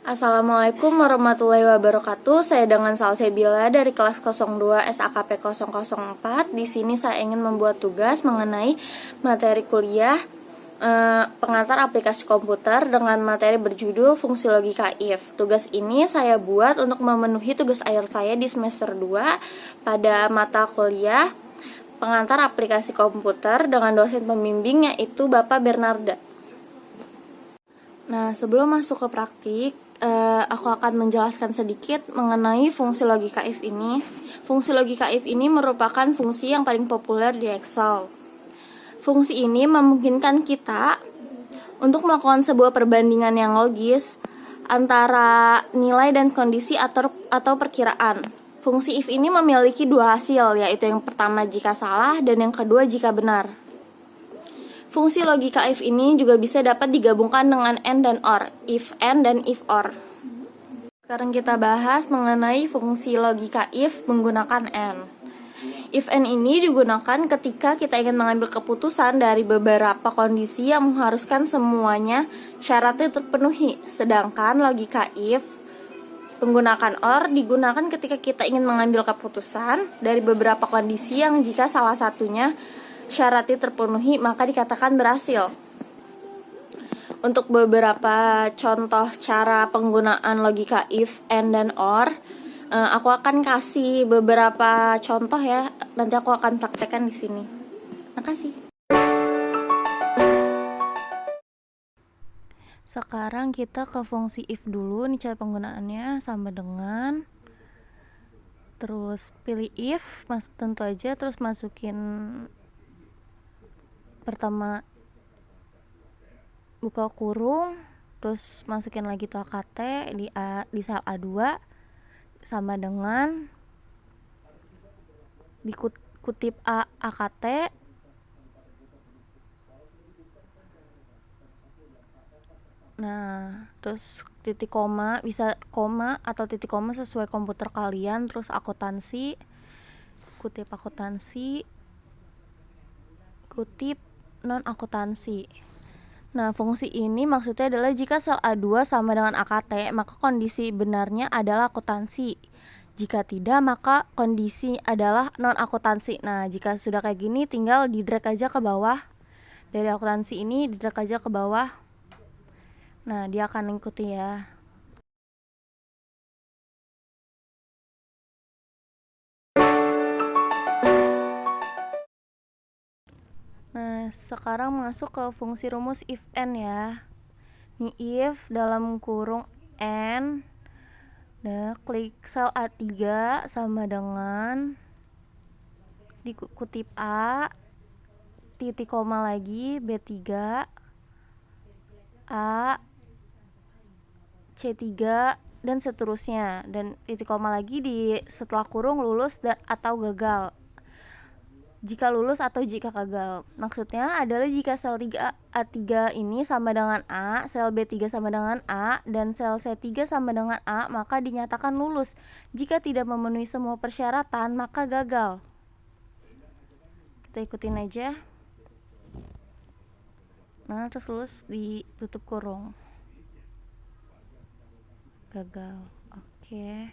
Assalamualaikum warahmatullahi wabarakatuh. Saya dengan Salsabila dari kelas 02 SAKP 004. Di sini saya ingin membuat tugas mengenai materi kuliah pengantar aplikasi komputer dengan materi berjudul fungsi logika if. Tugas ini saya buat untuk memenuhi tugas akhir saya di semester 2 pada mata kuliah pengantar aplikasi komputer dengan dosen pembimbing yaitu Bapak Bernarda. Nah, sebelum masuk ke praktik, aku akan menjelaskan sedikit mengenai fungsi logika if ini. Fungsi logika if ini merupakan fungsi yang paling populer di Excel. Fungsi ini memungkinkan kita untuk melakukan sebuah perbandingan yang logis antara nilai dan kondisi atau perkiraan. Fungsi if ini memiliki dua hasil, yaitu yang pertama jika salah dan yang kedua jika benar. Fungsi logika if ini juga bisa dapat digabungkan dengan AND dan OR, if AND dan if OR. Sekarang kita bahas mengenai fungsi logika if menggunakan AND. If AND ini digunakan ketika kita ingin mengambil keputusan dari beberapa kondisi yang mengharuskan semuanya syaratnya terpenuhi. Sedangkan logika if menggunakan OR digunakan ketika kita ingin mengambil keputusan dari beberapa kondisi yang jika salah satunya syaratnya terpenuhi maka dikatakan berhasil. Untuk beberapa contoh cara penggunaan logika if, AND, dan OR, aku akan kasih beberapa contoh ya. Nanti aku akan praktekkan di sini. Makasih. Sekarang kita ke fungsi if dulu. Ini cara penggunaannya sama dengan terus pilih if, tentu aja, terus masukin pertama buka kurung, terus masukin lagi tuh AKT di sel A2 sama dengan dikutip AKT, nah terus titik koma, bisa koma atau titik koma sesuai komputer kalian, terus akuntansi, kutip akuntansi, kutip non akuntansi. Nah, fungsi ini maksudnya adalah jika sel A2 sama dengan AKT, maka kondisi benarnya adalah akuntansi. Jika tidak, maka kondisi adalah non akuntansi. Nah, jika sudah kayak gini, tinggal di drag aja ke bawah. Dari akuntansi ini di drag aja ke bawah. Nah, dia akan mengikuti ya. Nah, sekarang masuk ke fungsi rumus if AND ya. Ini if dalam kurung N. Nah, klik sel A3 sama dengan dikutip A, titik koma lagi, B3, A, C3, dan seterusnya. Dan titik koma lagi di setelah kurung lulus atau gagal. Jika lulus atau jika gagal. Maksudnya adalah jika sel A3 ini sama dengan A, sel B3 sama dengan A, dan sel C3 sama dengan A, maka dinyatakan lulus. Jika tidak memenuhi semua persyaratan, maka gagal. Kita ikutin aja. Nah, terus lulus ditutup kurung. Gagal. Oke.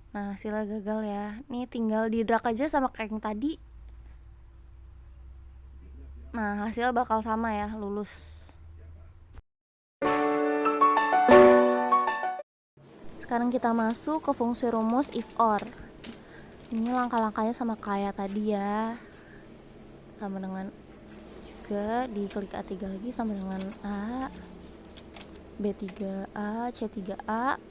Nah, hasilnya gagal ya. Nih tinggal di drag aja sama kayak yang tadi. Nah, hasil bakal sama ya, lulus. Sekarang kita masuk ke fungsi rumus if OR. Ini langkah-langkahnya sama kayak tadi ya. Sama dengan juga diklik A3 lagi sama dengan A, B3A, C3A,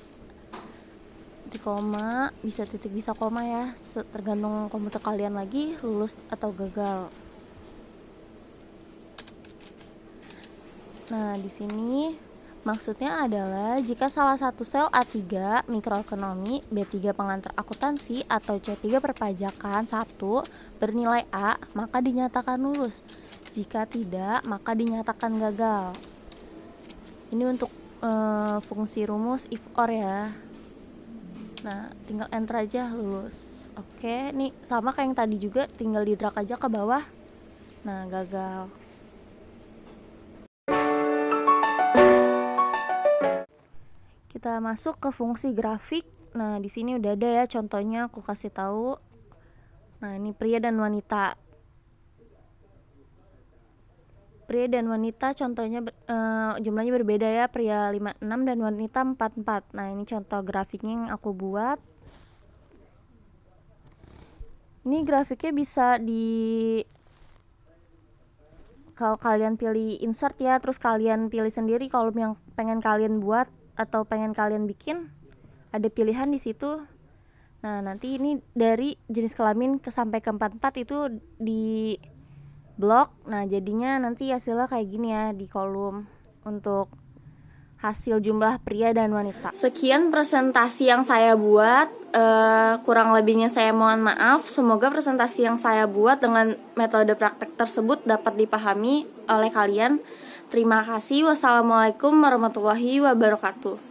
titik koma, bisa titik bisa koma ya, tergantung komputer kalian lagi lulus atau gagal. Nah, di sini maksudnya adalah jika salah satu sel A3 mikroekonomi, B3 pengantar akuntansi, atau C3 perpajakan 1 bernilai A, maka dinyatakan lulus. Jika tidak, maka dinyatakan gagal. Ini untuk fungsi rumus if OR ya. Nah, tinggal enter aja lulus. Oke, nih sama kayak yang tadi juga, tinggal di drag aja ke bawah. Nah, gagal. kita masuk ke fungsi grafik. Nah, di sini udah ada ya contohnya, aku kasih tahu. Nah, ini pria dan wanita. Pria dan wanita contohnya jumlahnya berbeda ya, pria 56 dan wanita 44. Nah, ini contoh grafiknya yang aku buat. Ini grafiknya bisa kalau kalian pilih insert ya, terus kalian pilih sendiri kalau yang pengen kalian buat atau pengen kalian bikin, ada pilihan di situ. Nah, nanti ini dari jenis kelamin sampai ke 44 itu di blok. Nah, jadinya nanti hasilnya kayak gini ya di kolom untuk hasil jumlah pria dan wanita. Sekian presentasi yang saya buat. Kurang lebihnya saya mohon maaf. Semoga presentasi yang saya buat dengan metode praktek tersebut dapat dipahami oleh kalian. Terima kasih. Wassalamualaikum warahmatullahi wabarakatuh.